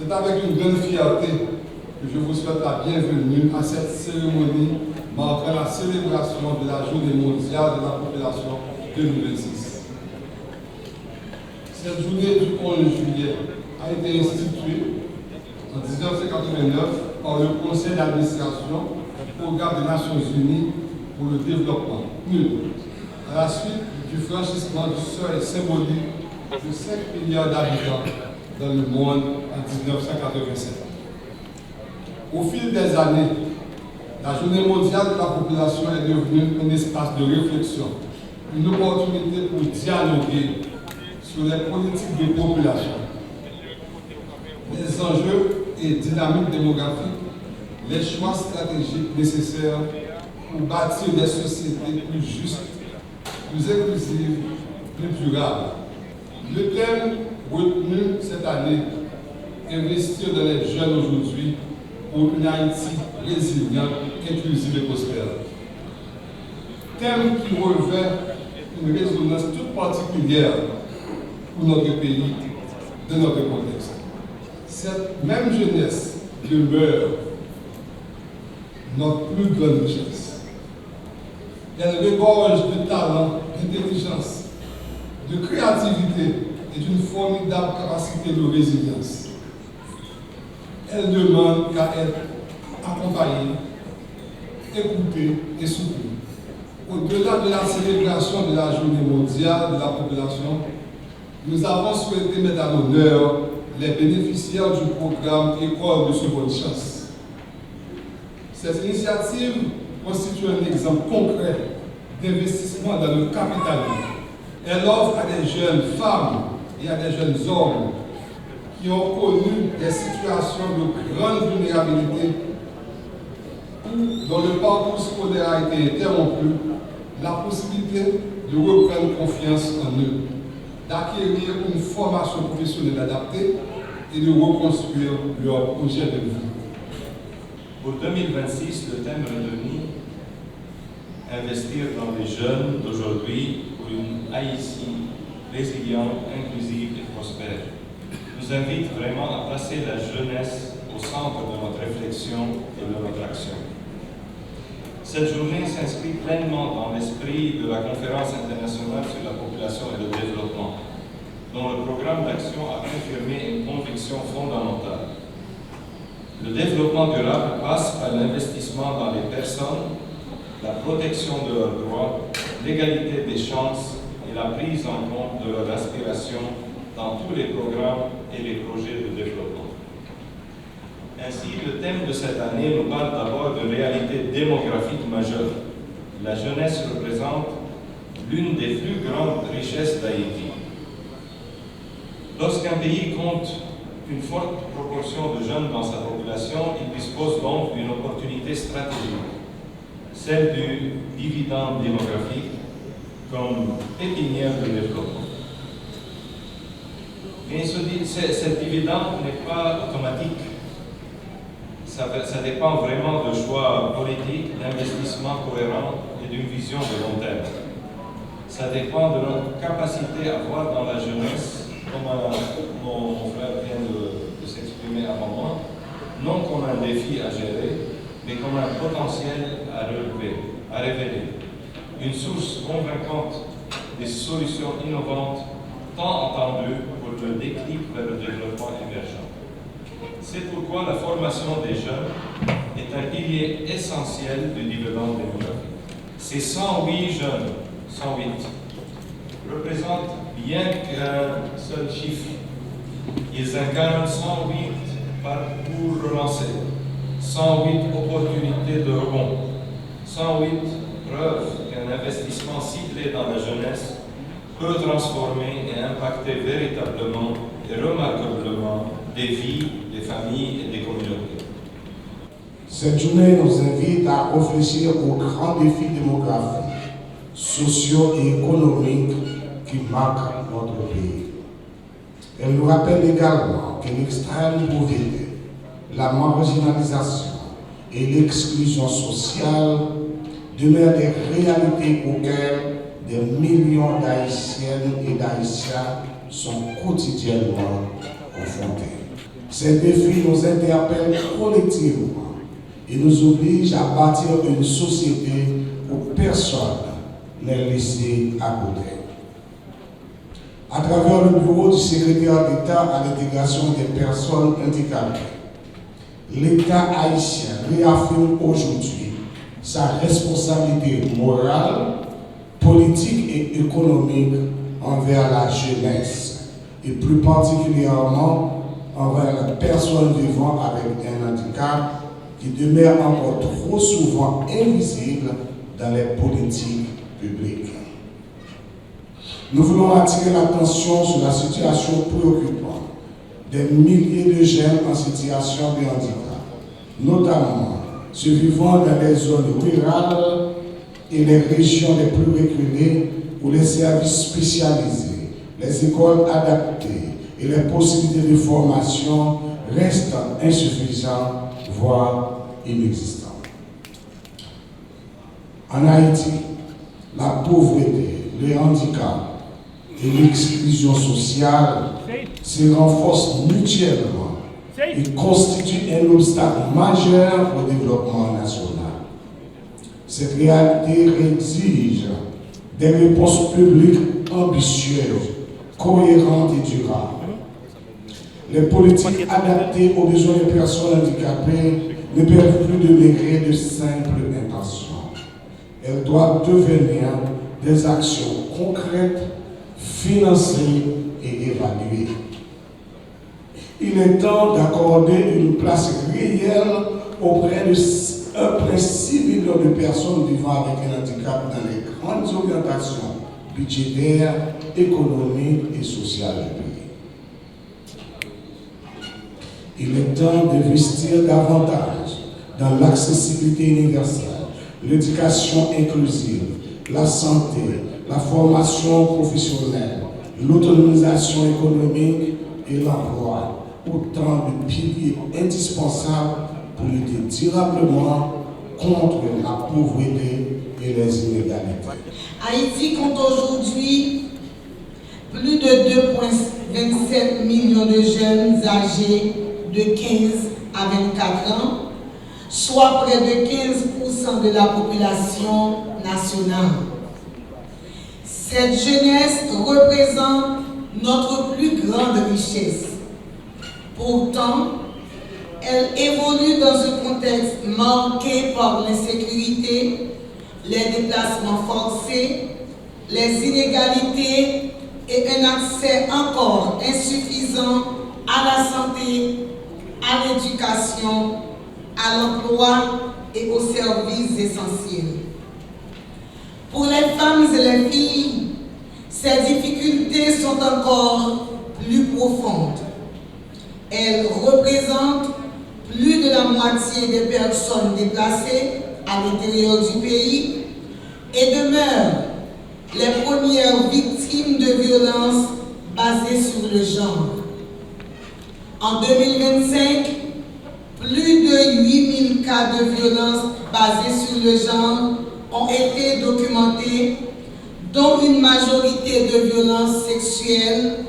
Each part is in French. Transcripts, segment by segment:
C'est avec une grande fierté que je vous souhaite la bienvenue à cette cérémonie marquant la célébration de la Journée mondiale de la population 2026. Cette journée du 11 juillet a été instituée en 1989 par le Conseil d'administration du Programme des Nations Unies pour le développement, à la suite du franchissement du seuil symbolique de 5 milliards d'habitants dans le monde en 1987. Au fil des années, la Journée mondiale de la population est devenue un espace de réflexion, une opportunité pour dialoguer sur les politiques de population, les enjeux et dynamiques démographiques, les choix stratégiques nécessaires pour bâtir des sociétés plus justes, plus inclusives, plus durables. Le thème retenu cette année, investir dans les jeunes aujourd'hui pour une Haïti résiliente, inclusive et prospère. Thème qui revêt une résonance toute particulière pour notre pays, de notre contexte. Cette même jeunesse demeure notre plus grande richesse. Elle regorge de talent, d'intelligence, de créativité et d'une formidable capacité de résilience. Elle demande qu'à être accompagnée, écoutée et soutenue. Au-delà de la célébration de la Journée mondiale de la population, nous avons souhaité mettre à l'honneur les bénéficiaires du programme École de seconde chance. Cette initiative constitue un exemple concret d'investissement dans le capital humain. Elle offre à des jeunes femmes et à des jeunes hommes qui ont connu des situations de grande vulnérabilité ou dont le parcours scolaire a été interrompu, la possibilité de reprendre confiance en eux, d'acquérir une formation professionnelle adaptée et de reconstruire leur projet de vie. Pour 2026, le thème retenu, investir dans les jeunes d'aujourd'hui pour une Haïti résiliente, inclusive et prospère, nous invite vraiment à placer la jeunesse au centre de notre réflexion et de notre action. Cette journée s'inscrit pleinement dans l'esprit de la Conférence internationale sur la population et le développement, dont le programme d'action a confirmé une conviction fondamentale. Le développement durable passe par l'investissement dans les personnes, la protection de leurs droits, l'égalité des chances et la prise en compte de leurs aspirations dans tous les programmes et les projets de développement. Ainsi, le thème de cette année nous parle d'abord de réalité démographique majeure. La jeunesse représente l'une des plus grandes richesses d'Haïti. Lorsqu'un pays compte une forte proportion de jeunes dans sa population, il dispose donc d'une opportunité stratégique, celle du dividende démographique comme pépinière de développement. Mais cette dividende n'est pas automatique. Ça dépend vraiment de choix politiques, d'investissements cohérents et d'une vision de long terme. Ça dépend de notre capacité à voir dans la jeunesse, comme mon frère vient de s'exprimer avant moi, non comme un défi à gérer, mais comme un potentiel à relever, à révéler. Une source convaincante des solutions innovantes tant entendues pour le déclic vers le développement émergent. C'est pourquoi la formation des jeunes est un pilier essentiel du dividende démographique. Ces 108 jeunes, 108, représentent bien qu'un seul chiffre. Ils incarnent 108 parcours relancés, 108 opportunités de rebond, 108 preuves qu'un investissement ciblé dans la jeunesse peut transformer et impacter véritablement et remarquablement des vies, des familles et des communautés. Cette journée nous invite à réfléchir aux grands défis démographiques, sociaux et économiques qui marquent notre pays. Elle nous rappelle également que l'extrême pauvreté, la marginalisation et l'exclusion sociale demeurent des réalités auxquelles des millions d'Haïtiennes et d'Haïtiens sont quotidiennement confrontés. Ces défis nous interpellent collectivement et nous obligent à bâtir une société où personne n'est laissé à côté. À travers le bureau du secrétaire d'État à l'intégration des personnes handicapées, l'État haïtien réaffirme aujourd'hui sa responsabilité morale, politique et économique envers la jeunesse et plus particulièrement envers les personnes vivant avec un handicap qui demeure encore trop souvent invisible dans les politiques publiques. Nous voulons attirer l'attention sur la situation préoccupante des milliers de jeunes en situation de handicap, notamment ceux vivant dans les zones rurales et les régions les plus reculées où les services spécialisés, les écoles adaptées et les possibilités de formation restent insuffisants, voire inexistants. En Haïti, la pauvreté, le handicap et l'exclusion sociale se renforcent mutuellement et constituent un obstacle majeur au développement national. Cette réalité exige des réponses publiques ambitieuses, cohérentes et durables. Les politiques adaptées aux besoins des personnes handicapées ne peuvent plus demeurer de simples intentions. Elles doivent devenir des actions concrètes, financées et évaluées. Il est temps d'accorder une place réelle auprès de 1,6 million de personnes vivant avec un handicap dans les grandes orientations budgétaires, économiques et sociales du pays. Il est temps d'investir davantage dans l'accessibilité universelle, l'éducation inclusive, la santé, la formation professionnelle, l'autonomisation économique et l'emploi, autant de piliers indispensables pour lutter durablement contre la pauvreté et les inégalités. Haïti compte aujourd'hui plus de 2,27 millions de jeunes âgés de 15 à 24 ans, soit près de 15% de la population nationale. Cette jeunesse représente notre plus grande richesse. Pourtant, elle évolue dans un contexte marqué par l'insécurité, les déplacements forcés, les inégalités et un accès encore insuffisant à la santé, à l'éducation, à l'emploi et aux services essentiels. Pour les femmes et les filles, ces difficultés sont encore plus profondes. Elles représentent plus de la moitié des personnes déplacées à l'intérieur du pays et demeurent les premières victimes de violences basées sur le genre. En 2025, plus de 8000 cas de violences basées sur le genre ont été documentés, dont une majorité de violences sexuelles,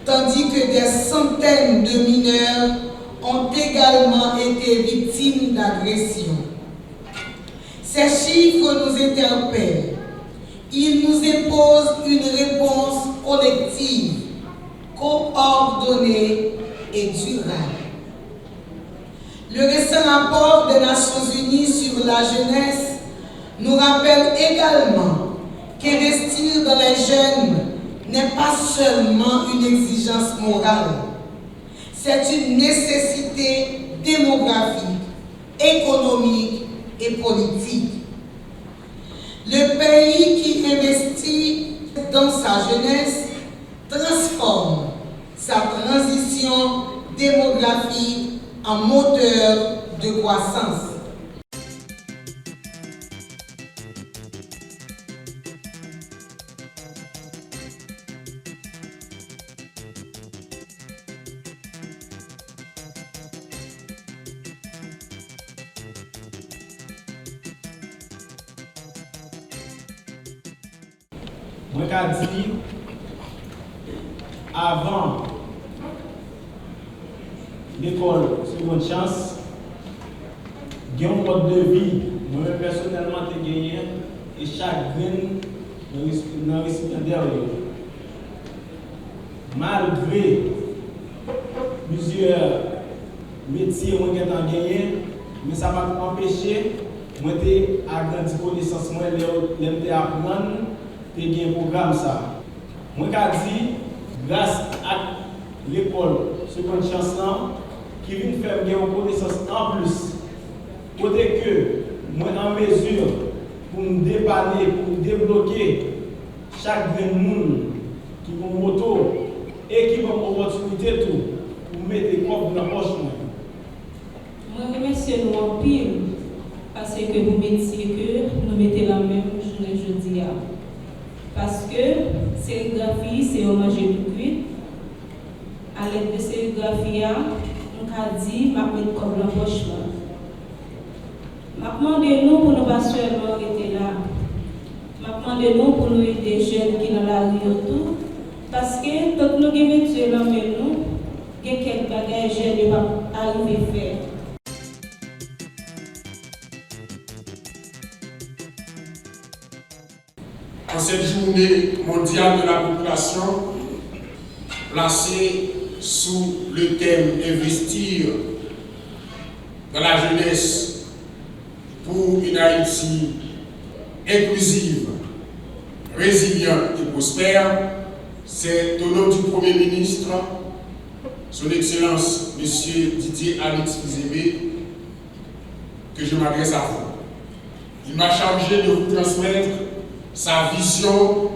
tandis que des centaines de mineurs ont également été victimes d'agressions. Ces chiffres nous interpellent. Ils nous imposent une réponse collective, coordonnée et durable. Le récent rapport des Nations Unies sur la jeunesse nous rappelle également qu'investir dans les jeunes n'est pas seulement une exigence morale, c'est une nécessité démographique, économique et politique. Le pays qui investit dans sa jeunesse transforme sa transition démographique en moteur de croissance. Moi, qu'a dit, avant l'école Seconde Chance, j'ai un mode de vie, moi-même personnellement, j'ai gagné, et chaque graine dans le récipiendaire. Malgré plusieurs métiers que j'ai gagné, mais ça m'a empêché moi d'agrandir connaissance, moi d'apprendre, de gagner un programme. Ça. Moi, j'ai dit, grâce à l'école Seconde Chance, qui vient faire gagner une connaissance en plus, côté que moi en mesure pour me dépanner, pour débloquer chaque monde qui a une moto et qui a une opportunité tout, pour mettre des corps dans la poche. Moi, je remercie nous en pile parce que vous mettiez que nous mettez la même journée jeudi. Parce que sérigraphie, c'est hommage du cuit. À l'aide de sérigraphie, on a dit, je vais mettre comme la poche. Je demande nous pour nous pas seulement rester là. Je demande nous pour nous aider les jeunes qui sont dans la rue autour. Parce que tant que nous avons métier dans nous, il y a quelques bagages jeunes qui vont arriver à faire. En cette journée mondiale de la population, placée sous le thème Investir dans la jeunesse pour une Haïti inclusive, résiliente et prospère, c'est au nom du Premier ministre, Son Excellence M. Didier Alix Fils-Aimé, que je m'adresse à vous. Il m'a chargé de vous transmettre sa vision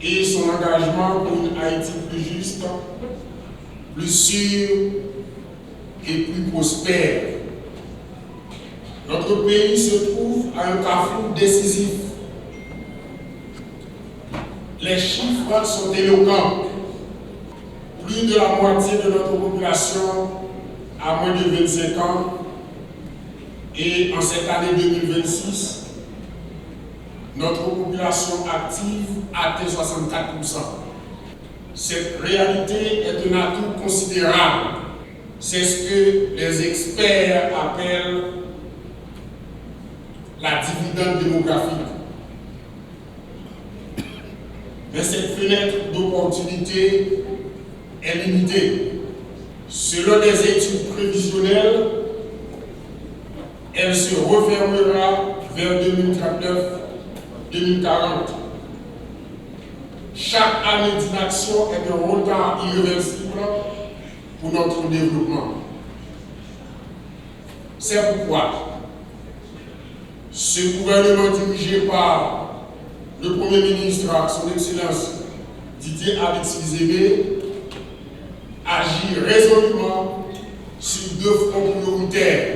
et son engagement pour une Haïti plus juste, plus sûre et plus prospère. Notre pays se trouve à un carrefour décisif. Les chiffres sont éloquents. Plus de la moitié de notre population a moins de 25 ans et en cette année 2026, notre population active atteint 64%. Cette réalité est un atout considérable. C'est ce que les experts appellent la dividende démographique. Mais cette fenêtre d'opportunité est limitée. Selon des études prévisionnelles, elle se refermera vers 2039-2040. Chaque année d'inaction est un retard irréversible pour notre développement. C'est pourquoi ce gouvernement dirigé par le Premier ministre, Son Excellence Didier Alix Fils-Aimé, agit résolument sur deux fronts prioritaires.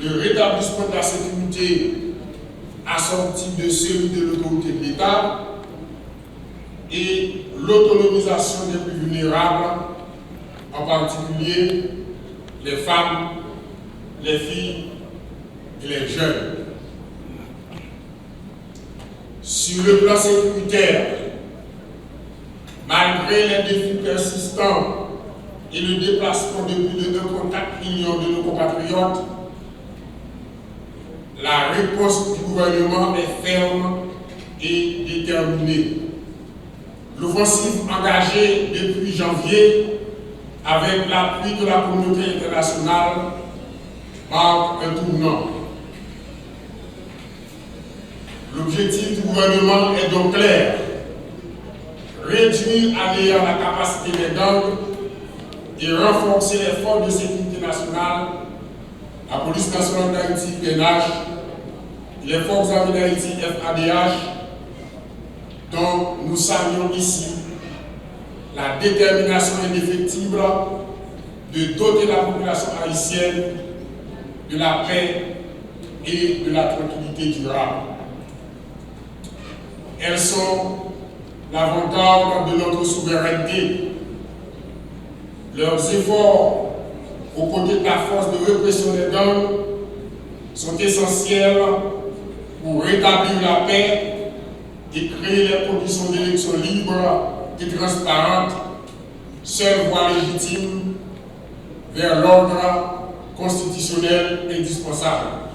Le rétablissement de la sécurité assorti de celui de l'autorité de l'État et l'autonomisation des plus vulnérables, en particulier les femmes, les filles et les jeunes. Sur le plan sécuritaire, malgré les défis persistants et le déplacement de plus de 1,4 million de nos compatriotes, la réponse du gouvernement est ferme et déterminée. L'offensive engagée depuis janvier avec l'appui de la communauté internationale marque un tournant. L'objectif du gouvernement est donc clair: réduire à néant la capacité des gangs et renforcer les forces de sécurité nationale, la police nationale d'Haïti, PNH, les forces armées d'Haïti, FADH, dont nous saluons ici la détermination indéfectible de doter la population haïtienne de la paix et de la tranquillité durable. Elles sont l'avant-garde de notre souveraineté. Leurs efforts aux côtés de la force de répression des gangs sont essentiels pour rétablir la paix et créer les conditions d'élections libres et transparentes seule voie légitime vers l'ordre constitutionnel indispensable.